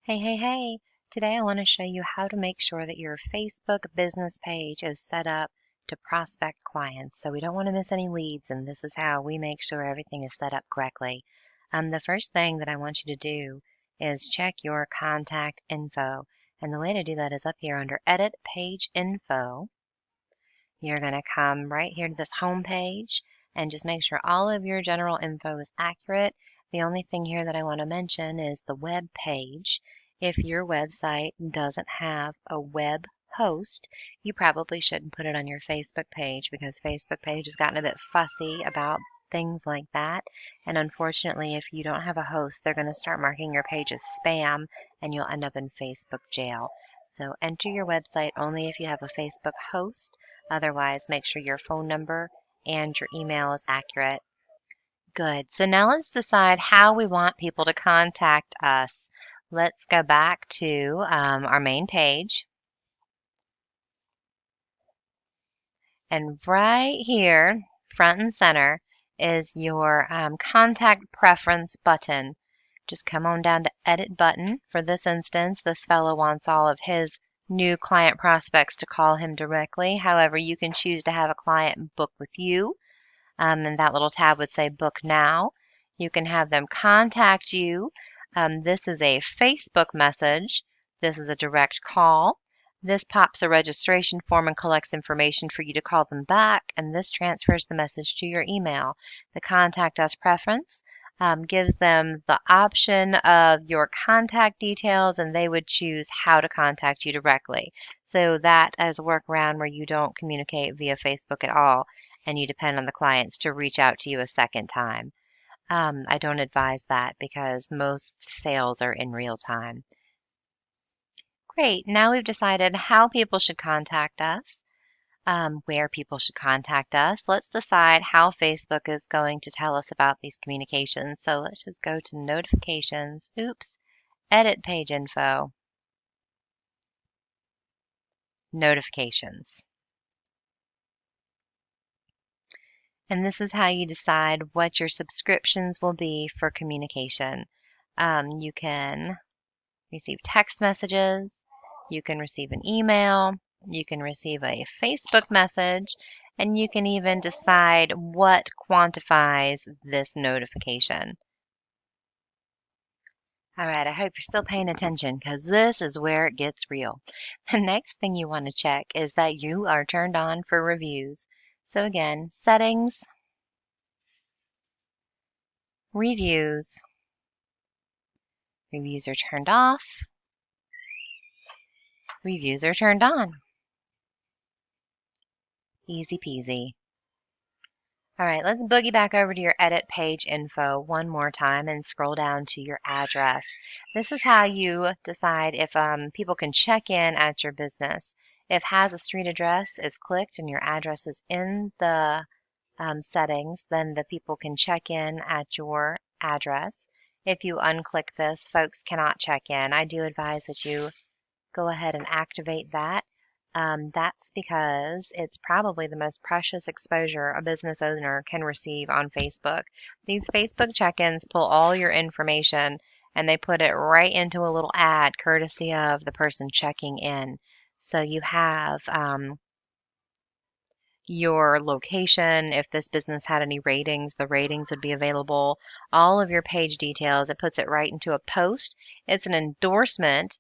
Hey, hey, hey! Today I want to show you how to make sure that your Facebook business page is set up to prospect clients. So we don't want to miss any leads, and this is how we make sure everything is set up correctly. The first thing that I want you to do is check your contact info. And the way to do that is up here under Edit Page Info. You're going to come right here to this home page and just make sure all of your general info is accurate. The only thing here that I want to mention is the web page. If your website doesn't have a web host, you probably shouldn't put it on your Facebook page because Facebook page has gotten a bit fussy about things like that. And unfortunately, if you don't have a host, they're going to start marking your page as spam and you'll end up in Facebook jail. So enter your website only if you have a Facebook host. Otherwise, make sure your phone number and your email is accurate. Good. So now let's decide how we want people to contact us. Let's go back to our main page. And right here, front and center, is your contact preference button. Just come on down to Edit Button. For this instance, this fellow wants all of his new client prospects to call him directly. However, you can choose to have a client book with you, and that little tab would say Book Now. You can have them contact you. This is a Facebook message. This is a direct call. This pops a registration form and collects information for you to call them back, and this transfers the message to your email. The Contact Us preference gives them the option of your contact details, and they would choose how to contact you directly. So that as a workaround where you don't communicate via Facebook at all, and you depend on the clients to reach out to you a second time. I don't advise that because most sales are in real time. Great, now we've decided how people should contact us. Where people should contact us. Let's decide how Facebook is going to tell us about these communications. So let's just go to notifications. Oops, edit page info, notifications. And this is how you decide what your subscriptions will be for communication. You can receive text messages, you can receive an email, you can receive a Facebook message, and you can even decide what quantifies this notification. All right, I hope you're still paying attention because this is where it gets real. The next thing you want to check is that you are turned on for reviews. So again, settings, reviews. Reviews are turned off. Reviews are turned on. Easy peasy. All right, let's boogie back over to your edit page info one more time and scroll down to your address. This is how you decide if people can check in at your business. If has a street address is clicked and your address is in the settings, then the people can check in at your address. If you unclick this, folks cannot check in. I do advise that you go ahead and activate that. That's because it's probably the most precious exposure a business owner can receive on Facebook. These Facebook check-ins pull all your information and they put it right into a little ad courtesy of the person checking in. So you have your location, if this business had any ratings, the ratings would be available, all of your page details. It puts it right into a post. It's an endorsement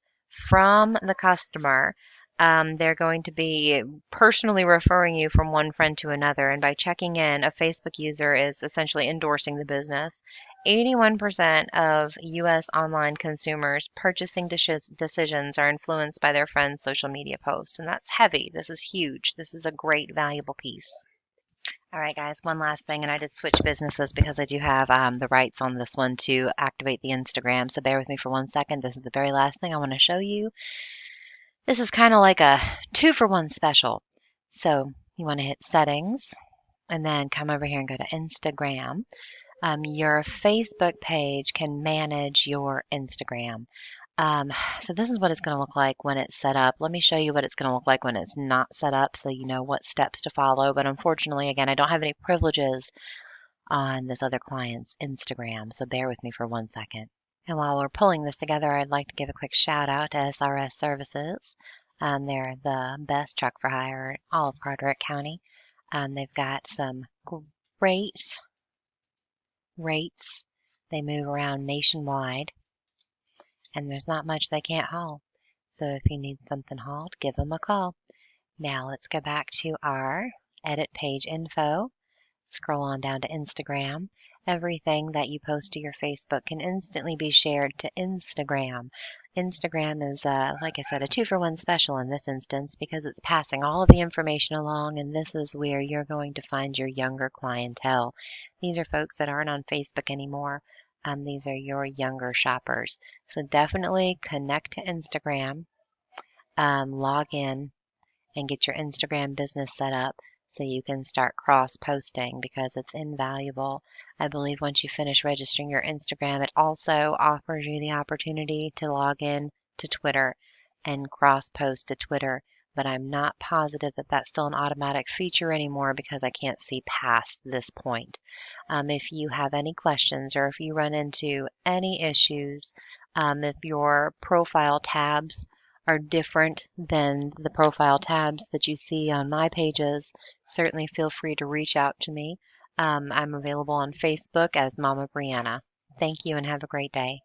from the customer. They're going to be personally referring you from one friend to another, and by checking in, a Facebook user is essentially endorsing the business. 81% of U.S. online consumers' purchasing decisions are influenced by their friends' social media posts, and that's heavy. This is huge. This is a great, valuable piece. All right, guys, one last thing, and I did switch businesses because I do have the rights on this one to activate the Instagram, so bear with me for 1 second. This is the very last thing I want to show you. This is kind of like a 2-for-1 special. So you want to hit settings and then come over here and go to Instagram. Your Facebook page can manage your Instagram. So this is what it's going to look like when it's set up. Let me show you what it's going to look like when it's not set up so you know what steps to follow. But unfortunately, again, I don't have any privileges on this other client's Instagram, so bear with me for 1 second. And while we're pulling this together, I'd like to give a quick shout out to SRS Services. They're the best truck for hire in all of Carteret County. They've got some great rates. They move around nationwide, and there's not much they can't haul. So if you need something hauled, give them a call. Now let's go back to our edit page info. Scroll on down to Instagram. Everything that you post to your Facebook can instantly be shared to Instagram. Instagram is, like I said, a 2-for-1 special in this instance because it's passing all of the information along, and this is where you're going to find your younger clientele. These are folks that aren't on Facebook anymore. These are your younger shoppers. So definitely connect to Instagram, log in, and get your Instagram business set up so you can start cross-posting because it's invaluable. I believe once you finish registering your Instagram, it also offers you the opportunity to log in to Twitter and cross-post to Twitter, but I'm not positive that that's still an automatic feature anymore because I can't see past this point. If you have any questions or if you run into any issues, if your profile tabs are different than the profile tabs that you see on my pages, certainly feel free to reach out to me. I'm available on Facebook as Mama Brianna. Thank you and have a great day.